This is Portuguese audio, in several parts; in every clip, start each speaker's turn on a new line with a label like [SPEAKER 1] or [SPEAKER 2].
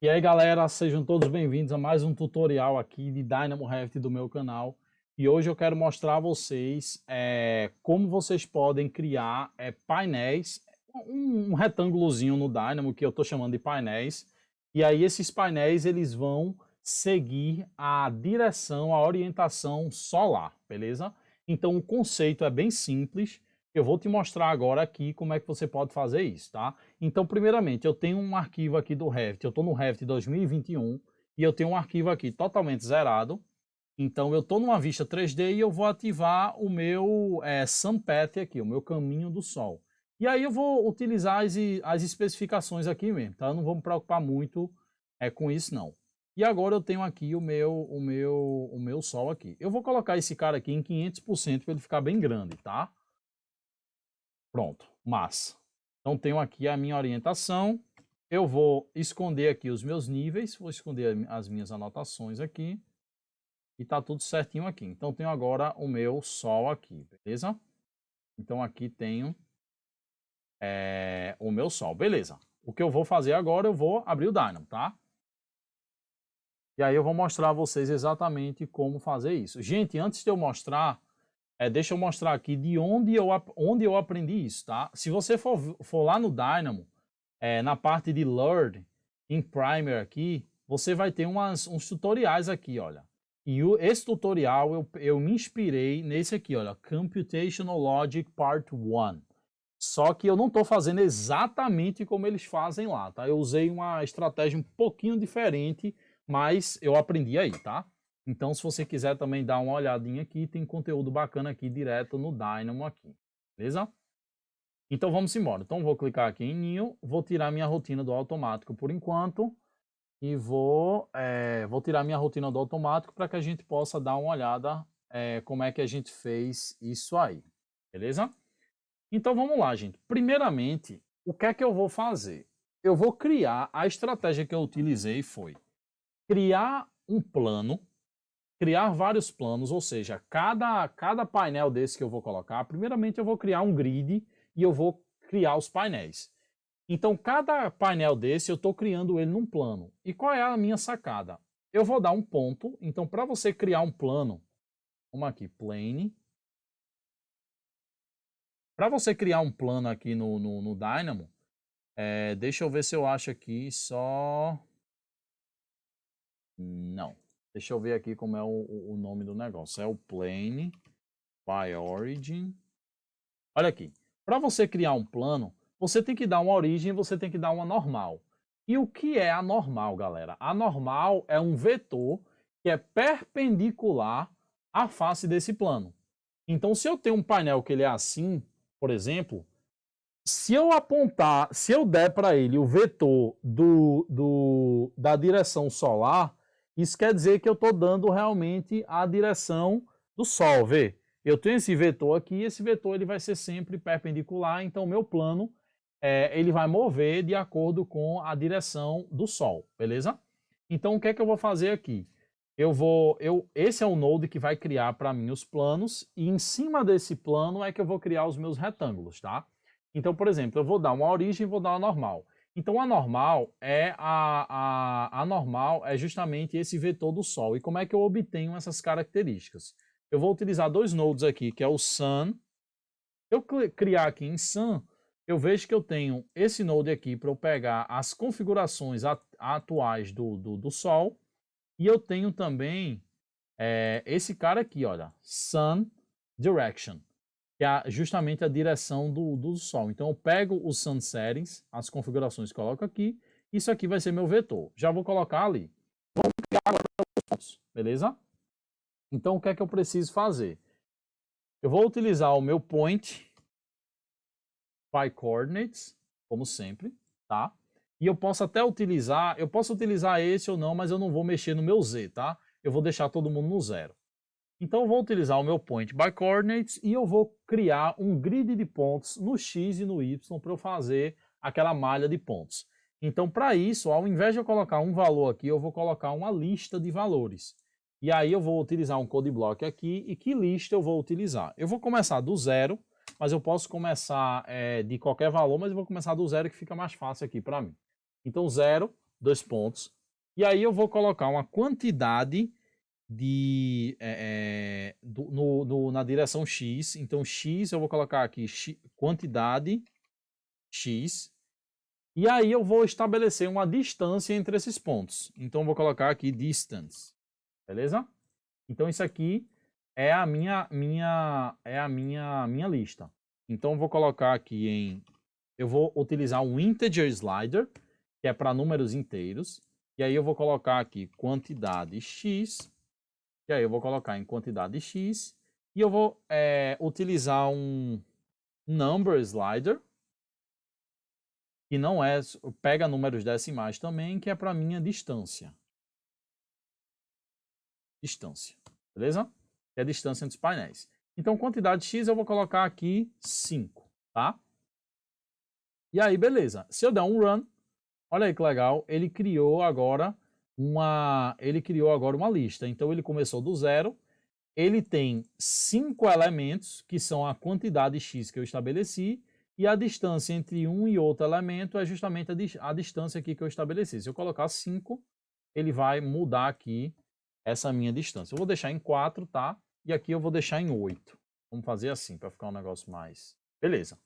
[SPEAKER 1] E aí galera, sejam todos bem-vindos a mais um tutorial aqui de Dynamo Revit do meu canal. E hoje eu quero mostrar a vocês como vocês podem criar painéis, um retângulozinho no Dynamo que eu estou chamando de painéis. E aí esses painéis eles vão seguir a direção, a orientação solar, beleza? Então o conceito é bem simples. Eu vou te mostrar agora aqui como é que você pode fazer isso, tá? Então, primeiramente, eu tenho um arquivo aqui do Revit, eu estou no Revit 2021 e eu tenho um arquivo aqui totalmente zerado. Então, eu estou numa vista 3D e eu vou ativar o meu Sun Path aqui, o meu caminho do Sol. E aí eu vou utilizar as especificações aqui mesmo, tá? Eu não vou me preocupar muito com isso, não. E agora eu tenho aqui o meu Sol aqui. Eu vou colocar esse cara aqui em 500% para ele ficar bem grande, tá? Pronto, massa. Então tenho aqui a minha orientação. Eu vou esconder aqui os meus níveis, vou esconder as minhas anotações aqui. E tá tudo certinho aqui. Então tenho agora o meu Sol aqui, beleza? Então aqui tenho o meu Sol, beleza. O que eu vou fazer agora, eu vou abrir o Dynamo, tá? E aí eu vou mostrar a vocês exatamente como fazer isso. Gente, antes de eu mostrar, deixa eu mostrar aqui de onde eu aprendi isso, tá? Se você for lá no Dynamo, na parte de Learn, em Primer aqui, você vai ter uns tutoriais aqui, olha. E esse tutorial eu me inspirei nesse aqui, olha, Computational Logic Part 1. Só que eu não estou fazendo exatamente como eles fazem lá, tá? Eu usei uma estratégia um pouquinho diferente, mas eu aprendi aí, tá? Então, se você quiser também dar uma olhadinha aqui, tem conteúdo bacana aqui direto no Dynamo aqui, beleza? Então vamos embora. Então vou clicar aqui em New, vou tirar minha rotina do automático por enquanto e vou tirar minha rotina do automático para que a gente possa dar uma olhada como é que a gente fez isso aí, beleza? Então vamos lá, gente. Primeiramente, o que é que eu vou fazer? Eu vou criar, a estratégia que eu utilizei foi criar um plano, criar vários planos, ou seja, cada painel desse que eu vou colocar, primeiramente eu vou criar um grid e eu vou criar os painéis. Então, cada painel desse eu estou criando ele num plano. E qual é a minha sacada? Eu vou dar um ponto. Então, para você criar um plano, vamos aqui, plane. Para você criar um plano aqui no Dynamo, deixa eu ver se eu acho aqui só... Não. Deixa eu ver aqui como é o nome do negócio. É o plane by origin. Olha aqui. Para você criar um plano, você tem que dar uma origem e você tem que dar uma normal. E o que é a normal, galera? A normal é um vetor que é perpendicular à face desse plano. Então, se eu tenho um painel que ele é assim, por exemplo, se eu apontar, se eu der para ele o vetor da direção solar, isso quer dizer que eu estou dando realmente a direção do Sol, vê? Eu tenho esse vetor aqui, e esse vetor ele vai ser sempre perpendicular, então o meu plano ele vai mover de acordo com a direção do Sol, beleza? Então o que é que eu vou fazer aqui? Esse é o node que vai criar para mim os planos, e em cima desse plano é que eu vou criar os meus retângulos, tá? Então, por exemplo, eu vou dar uma origem e vou dar uma normal. Então, a normal é justamente esse vetor do Sol. E como é que eu obtenho essas características? Eu vou utilizar dois nodes aqui, que é o Sun. Eu criar aqui em Sun, eu vejo que eu tenho esse node aqui para eu pegar as configurações atuais do Sol. E eu tenho também esse cara aqui, olha, Sun Direction, que é justamente a direção do Sol. Então eu pego os Sun Settings, as configurações, coloco aqui. Isso aqui vai ser meu vetor. Já vou colocar ali. Vamos criar agora os pontos, beleza? Então o que é que eu preciso fazer? Eu vou utilizar o meu point by coordinates, como sempre, tá? E eu posso até utilizar, esse ou não, mas eu não vou mexer no meu Z, tá? Eu vou deixar todo mundo no zero. Então eu vou utilizar o meu point by coordinates e eu vou criar um grid de pontos no X e no Y para eu fazer aquela malha de pontos. Então para isso, ao invés de eu colocar um valor aqui, eu vou colocar uma lista de valores. E aí eu vou utilizar um code block aqui e que lista eu vou utilizar? Eu vou começar do zero, mas eu posso começar de qualquer valor, mas eu vou começar do zero que fica mais fácil aqui para mim. Então zero, dois pontos. E aí eu vou colocar uma quantidade na direção x. Então, x eu vou colocar aqui quantidade x. E aí eu vou estabelecer uma distância entre esses pontos. Então, eu vou colocar aqui distance. Beleza? Então, isso aqui é a minha lista. Então, eu vou colocar aqui eu vou utilizar um integer slider, que é para números inteiros. E aí eu vou colocar aqui quantidade x. E aí eu vou colocar em quantidade x. E eu vou utilizar um number slider, que não pega números decimais também, que é para minha distância. Distância. Beleza? Que é a distância entre os painéis. Então, quantidade x eu vou colocar aqui 5, tá? E aí, beleza. Se eu der um run, olha aí que legal, ele criou agora uma lista. Então, ele começou do zero, ele tem 5 elementos, que são a quantidade x que eu estabeleci, e a distância entre um e outro elemento é justamente a distância aqui que eu estabeleci. Se eu colocar 5, ele vai mudar aqui essa minha distância. Eu vou deixar em 4, tá? E aqui eu vou deixar em 8. Vamos fazer assim, para ficar um negócio mais... Beleza.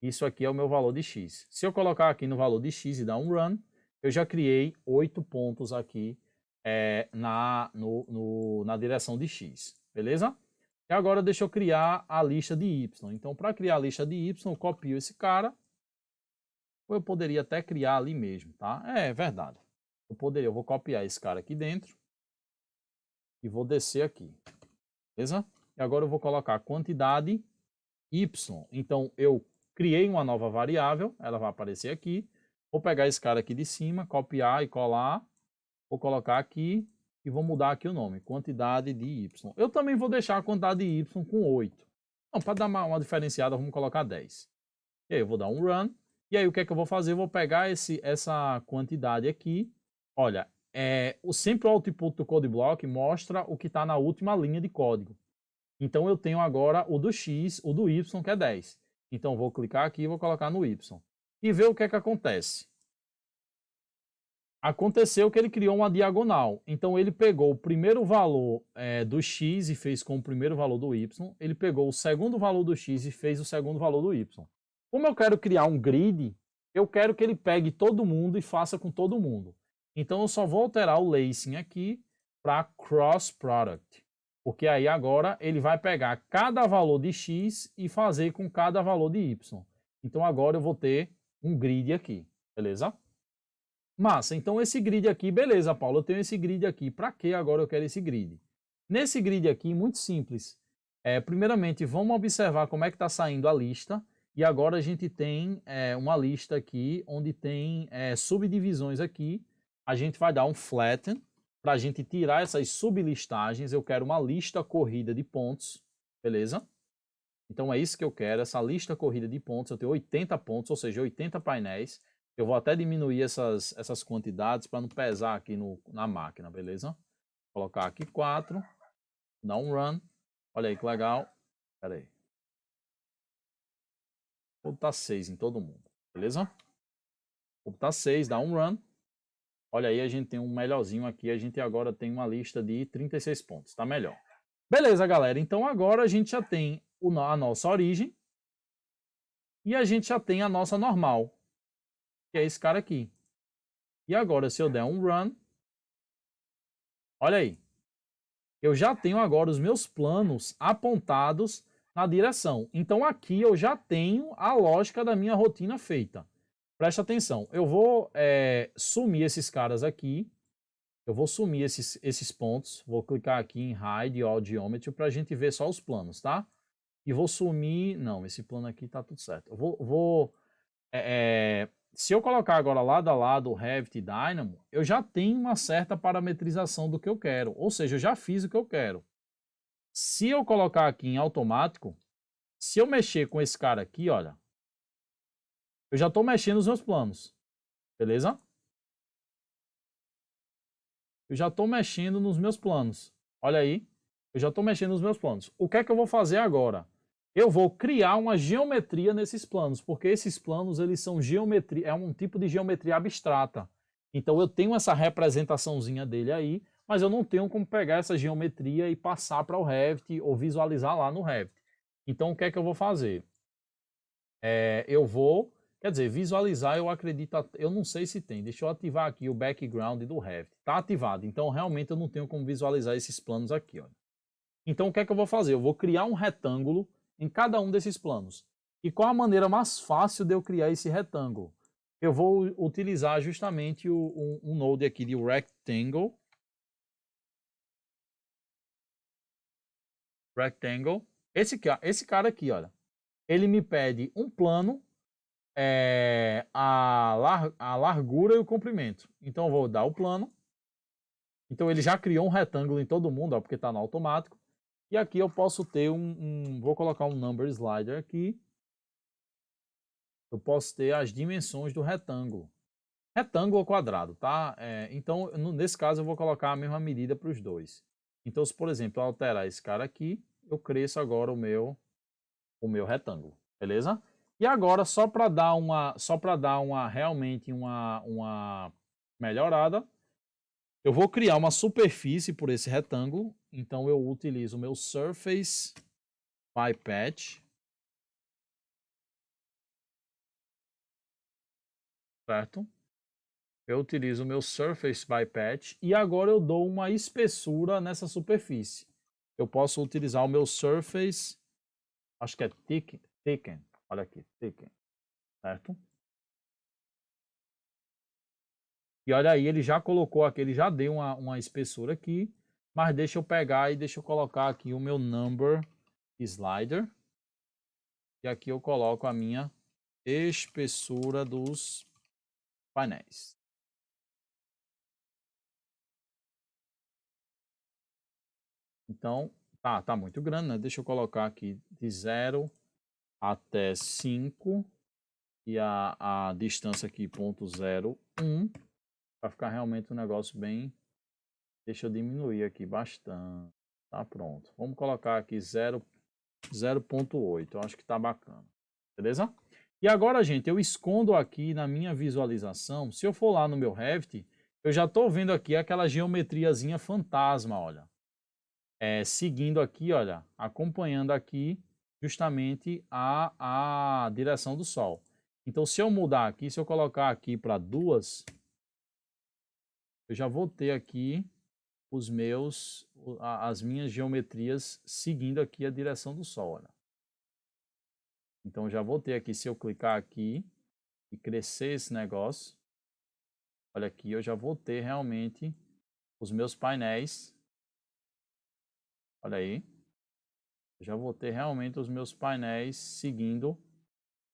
[SPEAKER 1] Isso aqui é o meu valor de x. Se eu colocar aqui no valor de x e dar um run, eu já criei 8 pontos aqui na direção de x. Beleza? E agora deixa eu criar a lista de y. Então, para criar a lista de y, eu copio esse cara. Ou eu poderia até criar ali mesmo, tá? É verdade. Eu vou copiar esse cara aqui dentro. E vou descer aqui. Beleza? E agora eu vou colocar a quantidade y. Então, eu criei uma nova variável. Ela vai aparecer aqui. Vou pegar esse cara aqui de cima, copiar e colar. Vou colocar aqui e vou mudar aqui o nome. Quantidade de y. Eu também vou deixar a quantidade de y com 8. Não, para dar uma diferenciada, vamos colocar 10. E aí eu vou dar um run. E aí o que é que eu vou fazer? Eu vou pegar essa quantidade aqui. Olha, sempre o output do CodeBlock mostra o que está na última linha de código. Então eu tenho agora o do x, o do y, que é 10. Então eu vou clicar aqui e vou colocar no y. E ver o que é que acontece. Aconteceu que ele criou uma diagonal. Então ele pegou o primeiro valor do x e fez com o primeiro valor do y. Ele pegou o segundo valor do x e fez o segundo valor do y. Como eu quero criar um grid, eu quero que ele pegue todo mundo e faça com todo mundo. Então eu só vou alterar o lacing aqui para cross product. Porque aí agora ele vai pegar cada valor de x e fazer com cada valor de y. Então agora eu vou ter um grid aqui, beleza? Massa, então esse grid aqui, beleza, Paulo, eu tenho esse grid aqui. Para que agora eu quero esse grid? Nesse grid aqui, muito simples. Primeiramente, vamos observar como é que está saindo a lista. E agora a gente tem uma lista aqui, onde tem subdivisões aqui. A gente vai dar um flatten para a gente tirar essas sublistagens. Eu quero uma lista corrida de pontos, beleza? Então é isso que eu quero, essa lista corrida de pontos. Eu tenho 80 pontos, ou seja, 80 painéis. Eu vou até diminuir essas quantidades para não pesar aqui na máquina, beleza? Vou colocar aqui 4, dar um run. Olha aí que legal. Espera aí. Vou botar 6 em todo mundo, beleza? Vou botar 6, dar um run. Olha aí, a gente tem um melhorzinho aqui. A gente agora tem uma lista de 36 pontos, tá melhor. Beleza, galera. Então agora a gente já tem a nossa origem. E a gente já tem a nossa normal, que é esse cara aqui. E agora, se eu der um run, olha aí. Eu já tenho agora os meus planos apontados na direção. Então aqui eu já tenho a lógica da minha rotina feita. Presta atenção, eu vou sumir esses caras aqui. Eu vou sumir esses pontos. Vou clicar aqui em Hide All Geometry para a gente ver só os planos, tá? E vou sumir... Não, esse plano aqui tá tudo certo. Eu se eu colocar agora lado a lado o Revit e Dynamo, eu já tenho uma certa parametrização do que eu quero. Ou seja, eu já fiz o que eu quero. Se eu colocar aqui em automático, se eu mexer com esse cara aqui, olha, eu já estou mexendo nos meus planos. Beleza? Eu já estou mexendo nos meus planos. Olha aí. Eu já estou mexendo nos meus planos. O que é que eu vou fazer agora? Eu vou criar uma geometria nesses planos, porque esses planos, eles são geometria, é um tipo de geometria abstrata. Então eu tenho essa representaçãozinha dele aí, mas eu não tenho como pegar essa geometria e passar para o Revit ou visualizar lá no Revit. Então o que é que eu vou fazer? Eu vou, quer dizer, visualizar, eu acredito, eu não sei se tem. Deixa eu ativar aqui o background do Revit. Está ativado, então realmente eu não tenho como visualizar esses planos aqui, olha. Então o que é que eu vou fazer? Eu vou criar um retângulo em cada um desses planos. E qual a maneira mais fácil de eu criar esse retângulo? Eu vou utilizar justamente um node aqui de Rectangle. Rectangle. Esse cara aqui, olha. Ele me pede um plano, a largura e o comprimento. Então eu vou dar o plano. Então ele já criou um retângulo em todo mundo, ó, porque está no automático. E aqui eu posso ter vou colocar um number slider aqui. Eu posso ter as dimensões do retângulo. Retângulo ou quadrado, tá? Então, nesse caso, eu vou colocar a mesma medida para os dois. Então, se, por exemplo, eu alterar esse cara aqui, eu cresço agora o meu retângulo, beleza? E agora, só para dar realmente uma melhorada, eu vou criar uma superfície por esse retângulo. Então, eu utilizo o meu Surface by Patch. Certo? Eu utilizo o meu Surface by Patch e agora eu dou uma espessura nessa superfície. Eu posso utilizar o meu Surface, acho que é Thicken, olha aqui, Thicken, certo? E olha aí, ele já colocou aqui, ele já deu uma espessura aqui, mas deixa eu pegar e deixa eu colocar aqui o meu Number Slider. E aqui eu coloco a minha espessura dos painéis. Então, tá muito grande, né? Deixa eu colocar aqui de 0 até 5 e a distância aqui 0,01 para ficar realmente um negócio bem. Deixa eu diminuir aqui bastante. Tá pronto. Vamos colocar aqui 0,8. Eu acho que tá bacana. Beleza? E agora, gente, eu escondo aqui na minha visualização. Se eu for lá no meu Revit, eu já estou vendo aqui aquela geometriazinha fantasma, olha. Seguindo aqui, olha, acompanhando aqui justamente a direção do Sol. Então, se eu mudar aqui, se eu colocar aqui para 2, eu já vou ter aqui as minhas geometrias seguindo aqui a direção do Sol, olha. Então, eu já vou ter aqui, se eu clicar aqui e crescer esse negócio, olha aqui, eu já vou ter realmente os meus painéis. Olha aí. Eu já vou ter realmente os meus painéis seguindo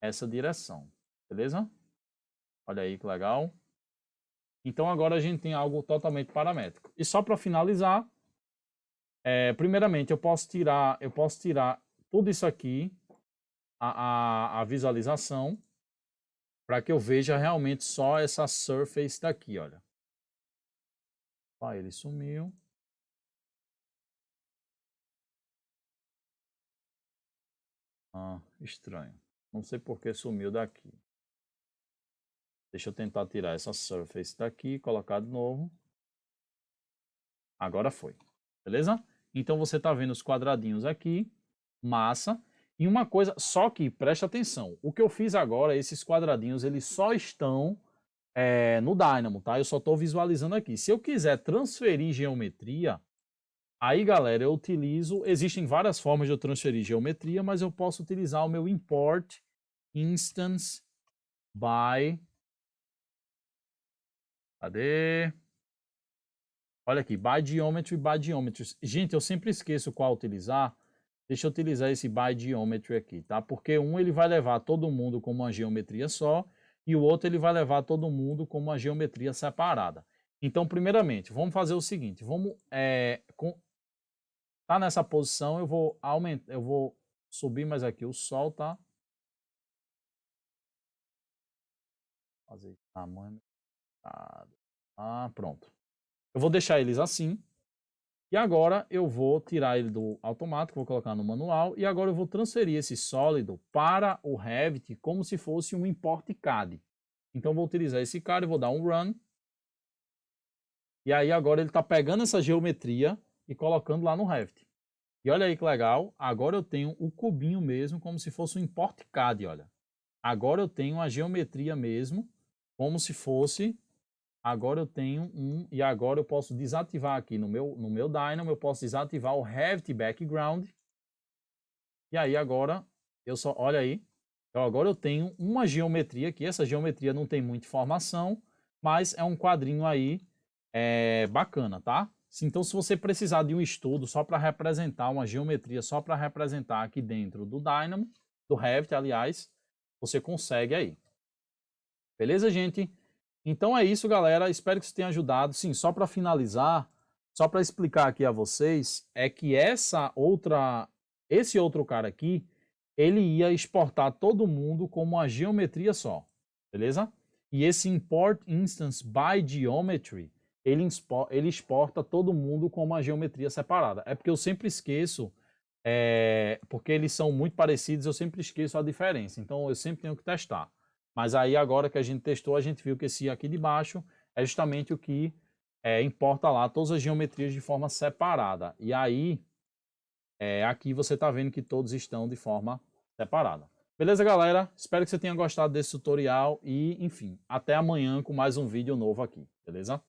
[SPEAKER 1] essa direção. Beleza? Olha aí que legal. Então agora a gente tem algo totalmente paramétrico. E só para finalizar, primeiramente eu posso tirar tudo isso aqui, a visualização, para que eu veja realmente só essa surface daqui, olha. Ele sumiu. Estranho. Não sei por que sumiu daqui. Deixa eu tentar tirar essa surface daqui, colocar de novo. Agora foi. Beleza? Então você está vendo os quadradinhos aqui, massa. E uma coisa, só que preste atenção, o que eu fiz agora, esses quadradinhos, eles só estão no Dynamo, tá? Eu só estou visualizando aqui. Se eu quiser transferir geometria, aí galera, eu utilizo, existem várias formas de eu transferir geometria, mas eu posso utilizar o meu Import Instance by... Cadê? Olha aqui, by Geometry, by Geometry. Gente, eu sempre esqueço qual utilizar. Deixa eu utilizar esse by Geometry aqui, tá? Porque ele vai levar todo mundo como uma geometria só e o outro ele vai levar todo mundo como uma geometria separada. Então, primeiramente, vamos fazer o seguinte. Vamos, tá nessa posição, eu vou aumentar, eu vou subir mais aqui o Sol, tá? Fazer tamanho. Pronto. Eu vou deixar eles assim. E agora eu vou tirar ele do automático, vou colocar no manual. E agora eu vou transferir esse sólido para o Revit como se fosse um import CAD. Então eu vou utilizar esse cara e vou dar um Run. E aí agora ele está pegando essa geometria e colocando lá no Revit. E olha aí que legal, agora eu tenho o cubinho mesmo, como se fosse um import CAD, olha. Agora eu tenho a geometria mesmo, como se fosse... Agora eu tenho e agora eu posso desativar aqui no meu Dynamo, eu posso desativar o Revit Background. E aí agora, olha aí, então agora eu tenho uma geometria aqui, essa geometria não tem muita informação, mas é um quadrinho aí bacana, tá? Então se você precisar de um estudo só para representar uma geometria, só para representar aqui dentro do Dynamo, do Revit, aliás, você consegue aí. Beleza, gente? Então é isso, galera. Espero que isso tenha ajudado. Sim, só para finalizar, só para explicar aqui a vocês, é que esse outro cara aqui, ele ia exportar todo mundo como uma geometria só, beleza? E esse Import Instance by Geometry, ele exporta todo mundo com uma geometria separada. É porque eu sempre esqueço, porque eles são muito parecidos, eu sempre esqueço a diferença. Então eu sempre tenho que testar. Mas aí agora que a gente testou, a gente viu que esse aqui de baixo é justamente o que importa lá, todas as geometrias de forma separada. E aí, aqui você está vendo que todos estão de forma separada. Beleza, galera? Espero que você tenha gostado desse tutorial e, enfim, até amanhã com mais um vídeo novo aqui, beleza?